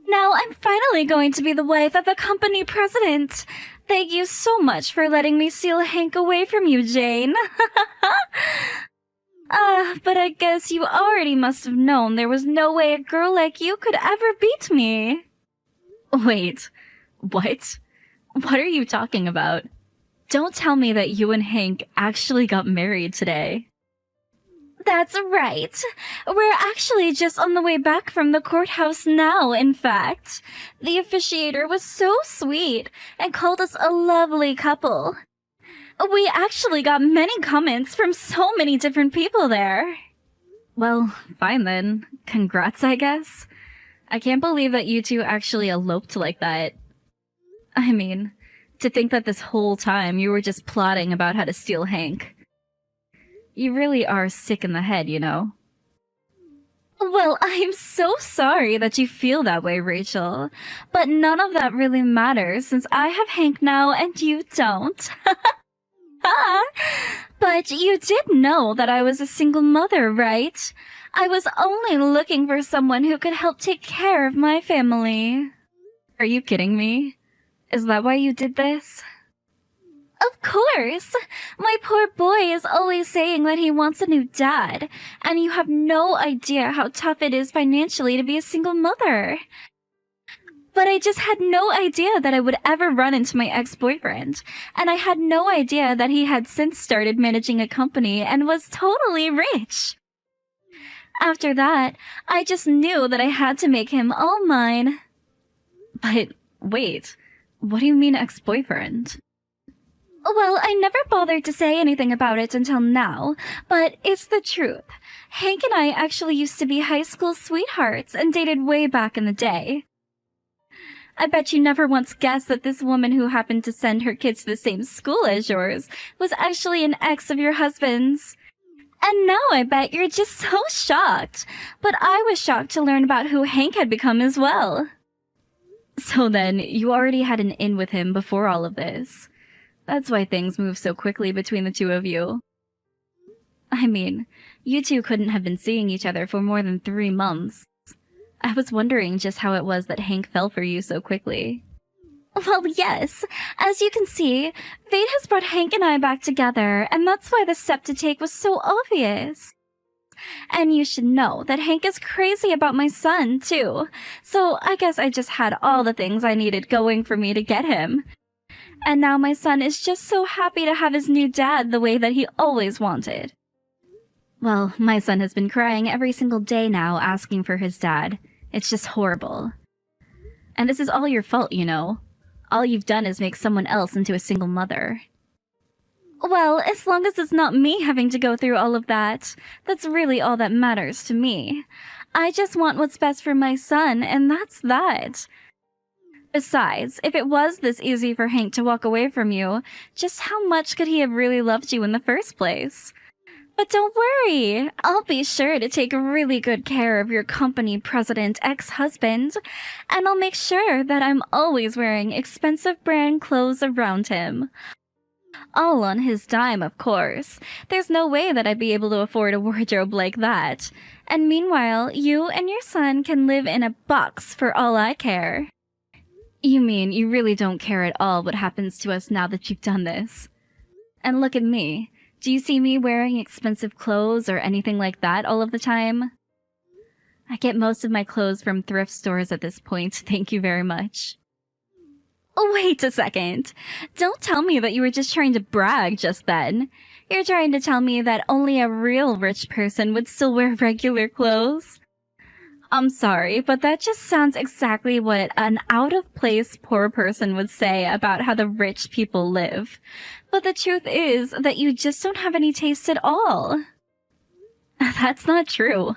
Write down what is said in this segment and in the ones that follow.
Now I'm finally going to be the wife of a company president. Thank you so much for letting me steal Hank away from you, Jane. But I guess you already must have known there was no way a girl like you could ever beat me. Wait, what? What are you talking about? Don't tell me that you and Hank actually got married today. That's right. We're actually just on the way back from the courthouse now, in fact. The officiator was so sweet and called us a lovely couple. We actually got many comments from so many different people there. Well, fine then. Congrats, I guess. I can't believe that you two actually eloped like that. I mean, to think that this whole time you were just plotting about how to steal Hank. You really are sick in the head, you know? Well, I'm so sorry that you feel that way, Rachel. But none of that really matters since I have Hank now and you don't. But you did know that I was a single mother, right? I was only looking for someone who could help take care of my family. Are you kidding me? Is that why you did this? Of course! My poor boy is always saying that he wants a new dad, and you have no idea how tough it is financially to be a single mother. But I just had no idea that I would ever run into my ex-boyfriend, and I had no idea that he had since started managing a company and was totally rich. After that, I just knew that I had to make him all mine. But wait, what do you mean ex-boyfriend? Well, I never bothered to say anything about it until now, but it's the truth. Hank and I actually used to be high school sweethearts and dated way back in the day. I bet you never once guessed that this woman who happened to send her kids to the same school as yours was actually an ex of your husband's. And now I bet you're just so shocked. But I was shocked to learn about who Hank had become as well. So then, you already had an in with him before all of this. That's why things move so quickly between the two of you. I mean, you two couldn't have been seeing each other for more than 3 months. I was wondering just how it was that Hank fell for you so quickly. Well, yes. As you can see, fate has brought Hank and I back together, and that's why the step to take was so obvious. And you should know that Hank is crazy about my son, too. So I guess I just had all the things I needed going for me to get him. And now my son is just so happy to have his new dad the way that he always wanted. Well, my son has been crying every single day now asking for his dad. It's just horrible. And this is all your fault, you know. All you've done is make someone else into a single mother. Well, as long as it's not me having to go through all of that, that's really all that matters to me. I just want what's best for my son, and that's that. Besides, if it was this easy for Hank to walk away from you, just how much could he have really loved you in the first place? But don't worry, I'll be sure to take really good care of your company president ex-husband, and I'll make sure that I'm always wearing expensive brand clothes around him. All on his dime, of course. There's no way that I'd be able to afford a wardrobe like that. And meanwhile, you and your son can live in a box for all I care. You mean you really don't care at all what happens to us now that you've done this? And look at me. Do you see me wearing expensive clothes or anything like that all of the time? I get most of my clothes from thrift stores at this point, thank you very much. Wait a second. Don't tell me that you were just trying to brag just then. You're trying to tell me that only a real rich person would still wear regular clothes? I'm sorry, but that just sounds exactly what an out-of-place poor person would say about how the rich people live. But the truth is that you just don't have any taste at all. That's not true.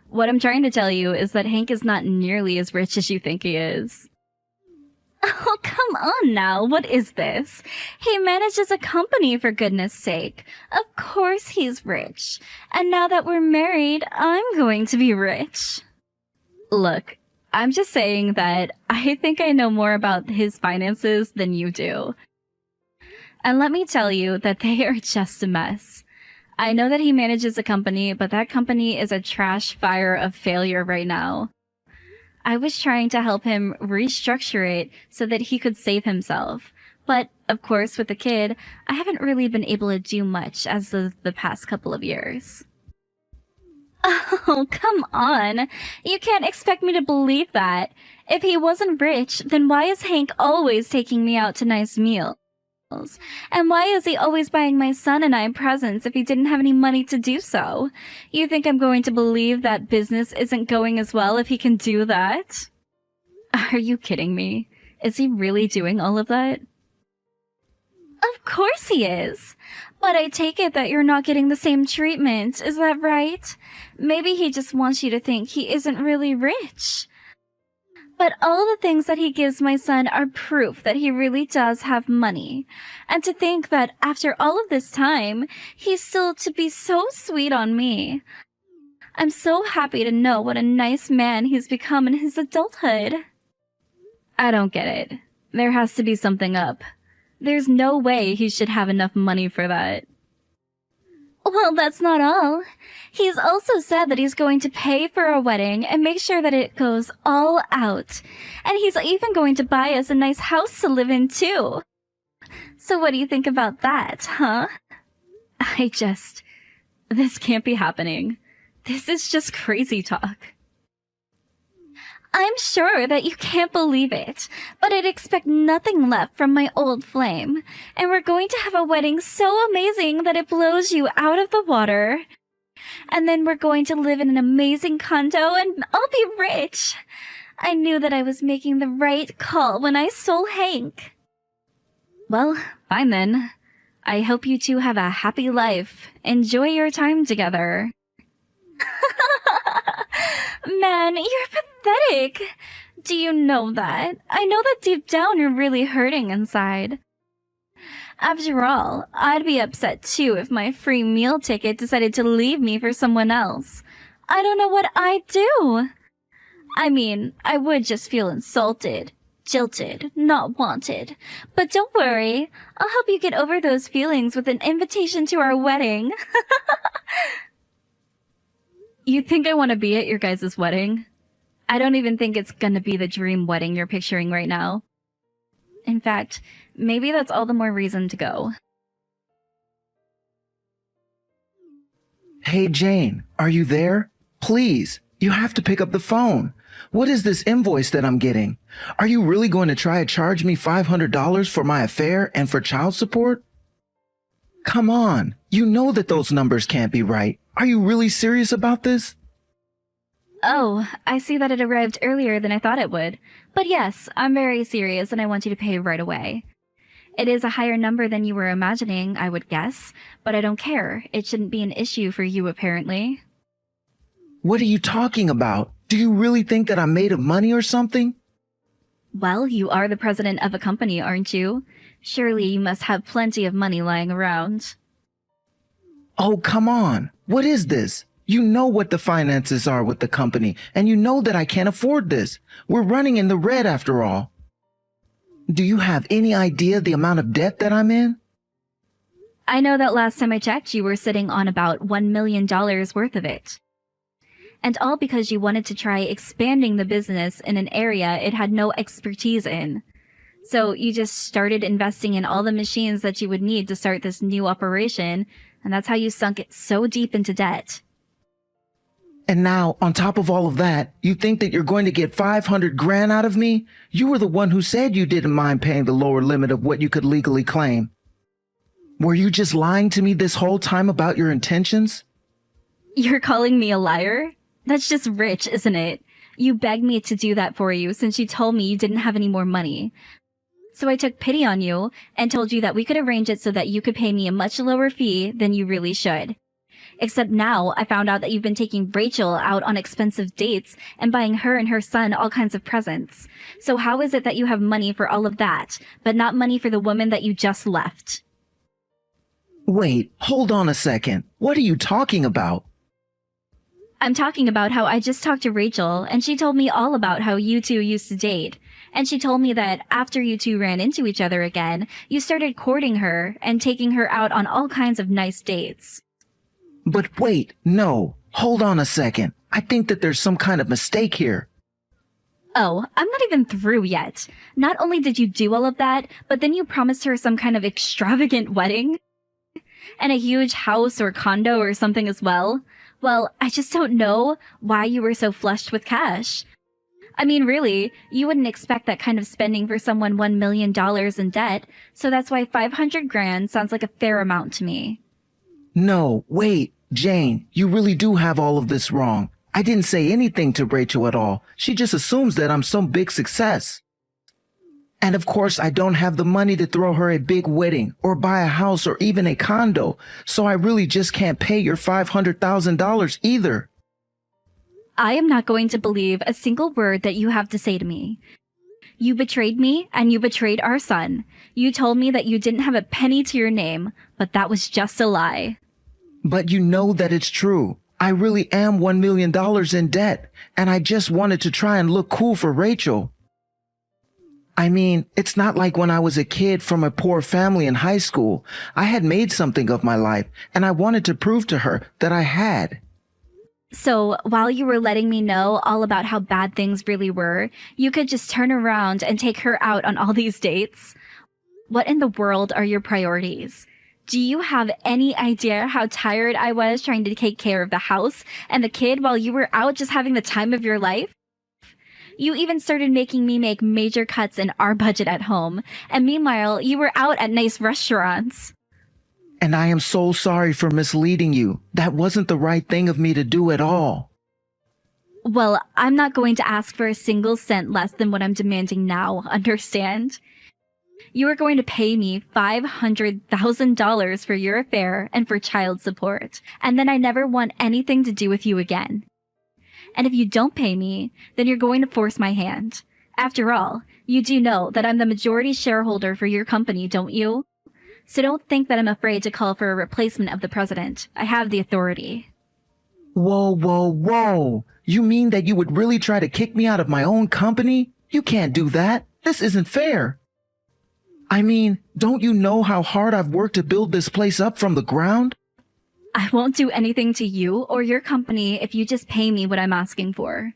What I'm trying to tell you is that Hank is not nearly as rich as you think he is. Oh, come on now, what is this? He manages a company, for goodness sake. Of course he's rich. And now that we're married, I'm going to be rich. Look, I'm just saying that I think I know more about his finances than you do. And let me tell you that they are just a mess. I know that he manages a company, but that company is a trash fire of failure right now. I was trying to help him restructure it so that he could save himself. But, of course, with the kid, I haven't really been able to do much as of the past couple of years. Oh, come on. You can't expect me to believe that. If he wasn't rich, then why is Hank always taking me out to nice meals? And why is he always buying my son and I presents if he didn't have any money to do so? You think I'm going to believe that business isn't going as well if he can do that? Are you kidding me? Is he really doing all of that? Of course he is. But I take it that you're not getting the same treatment, is that right? Maybe he just wants you to think he isn't really rich. But all the things that he gives my son are proof that he really does have money. And to think that after all of this time, he's still to be so sweet on me. I'm so happy to know what a nice man he's become in his adulthood. I don't get it. There has to be something up. There's no way he should have enough money for that. Well, that's not all. He's also said that he's going to pay for our wedding and make sure that it goes all out. And he's even going to buy us a nice house to live in, too. So what do you think about that, huh? This can't be happening. This is just crazy talk. I'm sure that you can't believe it, but I'd expect nothing left from my old flame. And we're going to have a wedding so amazing that it blows you out of the water. And then we're going to live in an amazing condo and I'll be rich. I knew that I was making the right call when I stole Hank. Well, fine then. I hope you two have a happy life. Enjoy your time together. Man, you're pathetic. Do you know that? I know that deep down you're really hurting inside. After all, I'd be upset too if my free meal ticket decided to leave me for someone else. I don't know what I'd do. I mean, I would just feel insulted, jilted, not wanted. But don't worry, I'll help you get over those feelings with an invitation to our wedding. You think I want to be at your guys' wedding? I don't even think it's gonna be the dream wedding you're picturing right now. In fact, maybe that's all the more reason to go. Hey, Jane, are you there? Please, you have to pick up the phone. What is this invoice that I'm getting? Are you really going to try to charge me $500 for my affair and for child support? Come on, you know that those numbers can't be right. Are you really serious about this? Oh, I see that it arrived earlier than I thought it would. But yes, I'm very serious and I want you to pay right away. It is a higher number than you were imagining, I would guess, but I don't care. It shouldn't be an issue for you, apparently. What are you talking about? Do you really think that I'm made of money or something? Well, you are the president of a company, aren't you? Surely you must have plenty of money lying around. Oh, come on. What is this? You know what the finances are with the company, and you know that I can't afford this. We're running in the red after all. Do you have any idea the amount of debt that I'm in? I know that last time I checked, you were sitting on about $1 million worth of it. And all because you wanted to try expanding the business in an area it had no expertise in. So you just started investing in all the machines that you would need to start this new operation, and that's how you sunk it so deep into debt. And now, on top of all of that, you think that you're going to get 500 grand out of me? You were the one who said you didn't mind paying the lower limit of what you could legally claim. Were you just lying to me this whole time about your intentions? You're calling me a liar? That's just rich, isn't it? You begged me to do that for you since you told me you didn't have any more money. So I took pity on you and told you that we could arrange it so that you could pay me a much lower fee than you really should. Except now I found out that you've been taking Rachel out on expensive dates and buying her and her son all kinds of presents. So how is it that you have money for all of that, but not money for the woman that you just left? Wait, hold on a second. What are you talking about? I'm talking about how I just talked to Rachel, and she told me all about how you two used to date. And she told me that after you two ran into each other again, you started courting her and taking her out on all kinds of nice dates. But wait, no, hold on a second. I think that there's some kind of mistake here. Oh, I'm not even through yet. Not only did you do all of that, but then you promised her some kind of extravagant wedding? And a huge house or condo or something as well? Well, I just don't know why you were so flushed with cash. I mean, really, you wouldn't expect that kind of spending for someone $1 million in debt, so that's why 500 grand sounds like a fair amount to me. No, wait, Jane, you really do have all of this wrong. I didn't say anything to Rachel at all. She just assumes that I'm some big success. And of course, I don't have the money to throw her a big wedding or buy a house or even a condo, so I really just can't pay your $500,000 either. I am not going to believe a single word that you have to say to me. You betrayed me, and you betrayed our son. You told me that you didn't have a penny to your name, but that was just a lie. But you know that it's true. I really am $1 million in debt, and I just wanted to try and look cool for Rachel. I mean, it's not like when I was a kid from a poor family in high school. I had made something of my life, and I wanted to prove to her that I had. So, while you were letting me know all about how bad things really were, you could just turn around and take her out on all these dates? What in the world are your priorities? Do you have any idea how tired I was trying to take care of the house and the kid while you were out just having the time of your life? You even started making me make major cuts in our budget at home, and meanwhile, you were out at nice restaurants. And I am so sorry for misleading you. That wasn't the right thing of me to do at all. Well, I'm not going to ask for a single cent less than what I'm demanding now, understand? You are going to pay me $500,000 for your affair and for child support, and then I never want anything to do with you again. And if you don't pay me, then you're going to force my hand. After all, you do know that I'm the majority shareholder for your company, don't you? So don't think that I'm afraid to call for a replacement of the president. I have the authority. Whoa, whoa, whoa. You mean that you would really try to kick me out of my own company? You can't do that. This isn't fair. I mean, don't you know how hard I've worked to build this place up from the ground? I won't do anything to you or your company if you just pay me what I'm asking for.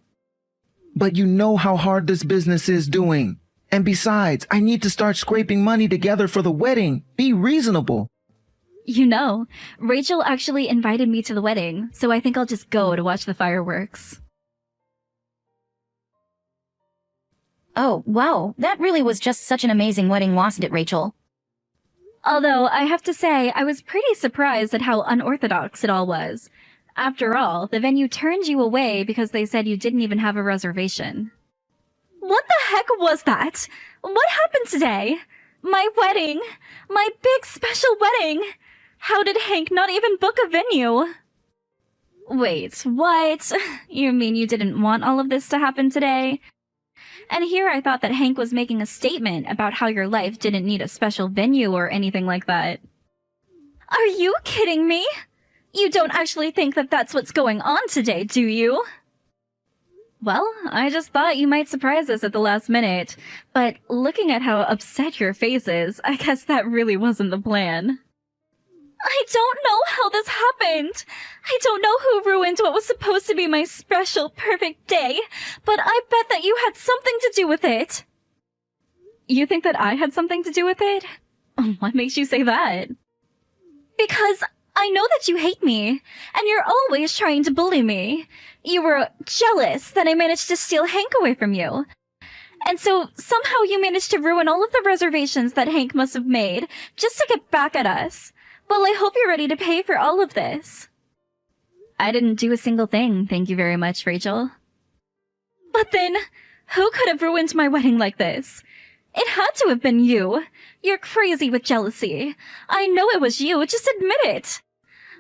But you know how hard this business is doing. And besides, I need to start scraping money together for the wedding. Be reasonable. You know, Rachel actually invited me to the wedding, so I think I'll just go to watch the fireworks. Oh, wow, that really was just such an amazing wedding, wasn't it, Rachel? Although, I have to say, I was pretty surprised at how unorthodox it all was. After all, the venue turned you away because they said you didn't even have a reservation. What the heck was that? What happened today? My wedding! My big special wedding! How did Hank not even book a venue? Wait, what? You mean you didn't want all of this to happen today? And here I thought that Hank was making a statement about how your life didn't need a special venue or anything like that. Are you kidding me? You don't actually think that that's what's going on today, do you? Well, I just thought you might surprise us at the last minute, but looking at how upset your face is, I guess that really wasn't the plan. I don't know how this happened. I don't know who ruined what was supposed to be my special, perfect day, but I bet that you had something to do with it. You think that I had something to do with it? What makes you say that? Because I know that you hate me, and you're always trying to bully me. You were jealous that I managed to steal Hank away from you. And so somehow you managed to ruin all of the reservations that Hank must have made just to get back at us. Well, I hope you're ready to pay for all of this. I didn't do a single thing, thank you very much, Rachel. But then, who could have ruined my wedding like this? It had to have been you. You're crazy with jealousy. I know it was you, just admit it.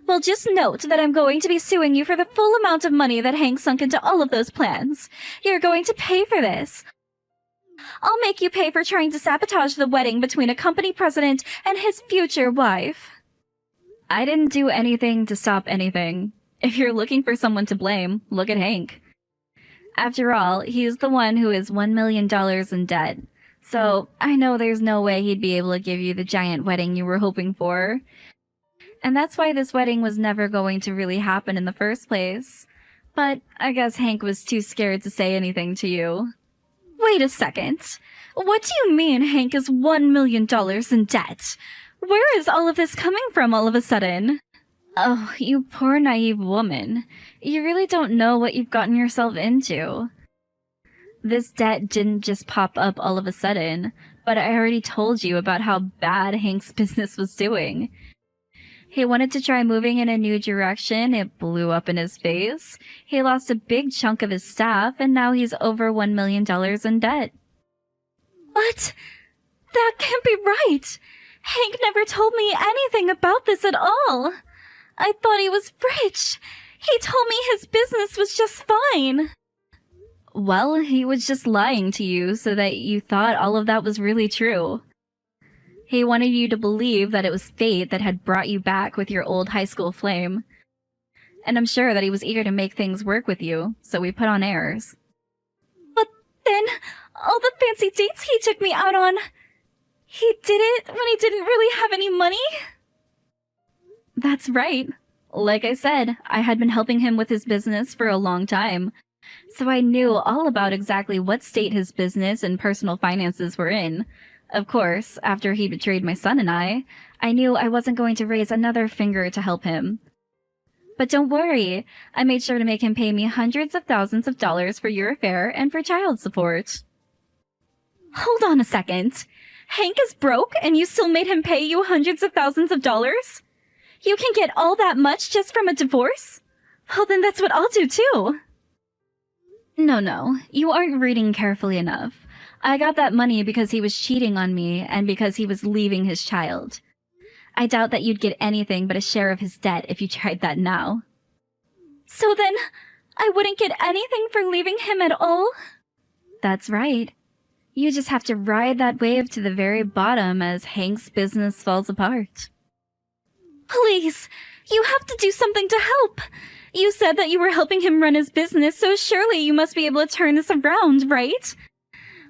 Well, just note that I'm going to be suing you for the full amount of money that Hank sunk into all of those plans. You're going to pay for this. I'll make you pay for trying to sabotage the wedding between a company president and his future wife. I didn't do anything to stop anything. If you're looking for someone to blame, look at Hank. After all, he's the one who is $1 million in debt. So, I know there's no way he'd be able to give you the giant wedding you were hoping for. And that's why this wedding was never going to really happen in the first place. But I guess Hank was too scared to say anything to you. Wait a second. What do you mean Hank is $1 million in debt? Where is all of this coming from all of a sudden? Oh, you poor naive woman. You really don't know what you've gotten yourself into. This debt didn't just pop up all of a sudden, but I already told you about how bad Hank's business was doing. He wanted to try moving in a new direction, it blew up in his face. He lost a big chunk of his staff, and now he's over $1 million in debt. What? That can't be right. Hank never told me anything about this at all. I thought he was rich. He told me his business was just fine. Well, he was just lying to you so that you thought all of that was really true. He wanted you to believe that it was fate that had brought you back with your old high school flame. And I'm sure that he was eager to make things work with you, so we put on airs. But then, all the fancy dates he took me out on, he did it when he didn't really have any money? That's right. Like I said, I had been helping him with his business for a long time, so I knew all about exactly what state his business and personal finances were in. Of course, after he betrayed my son and I knew I wasn't going to raise another finger to help him. But don't worry, I made sure to make him pay me hundreds of thousands of dollars for your affair and for child support. Hold on a second. Hank is broke and you still made him pay you hundreds of thousands of dollars? You can get all that much just from a divorce? Well, then that's what I'll do too. No, you aren't reading carefully enough. I got that money because he was cheating on me and because he was leaving his child. I doubt that you'd get anything but a share of his debt if you tried that now. So then, I wouldn't get anything for leaving him at all? That's right. You just have to ride that wave to the very bottom as Hank's business falls apart. Please, you have to do something to help. You said that you were helping him run his business, so surely you must be able to turn this around, right?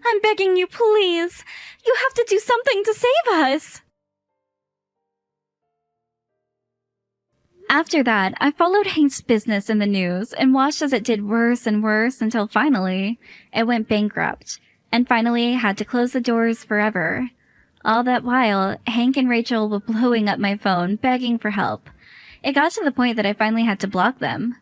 I'm begging you, please. You have to do something to save us. After that, I followed Hank's business in the news and watched as it did worse and worse until finally it went bankrupt and finally had to close the doors forever. All that while, Hank and Rachel were blowing up my phone, begging for help. It got to the point that I finally had to block them.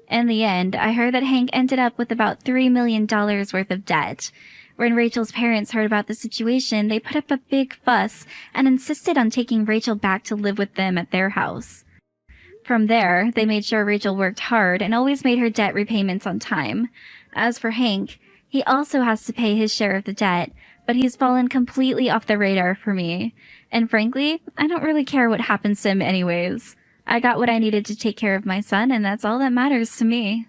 In the end, I heard that Hank ended up with about $3 million worth of debt. When Rachel's parents heard about the situation, they put up a big fuss and insisted on taking Rachel back to live with them at their house. From there, they made sure Rachel worked hard and always made her debt repayments on time. As for Hank, he also has to pay his share of the debt, but he's fallen completely off the radar for me. And frankly, I don't really care what happens to him anyways. I got what I needed to take care of my son, and that's all that matters to me.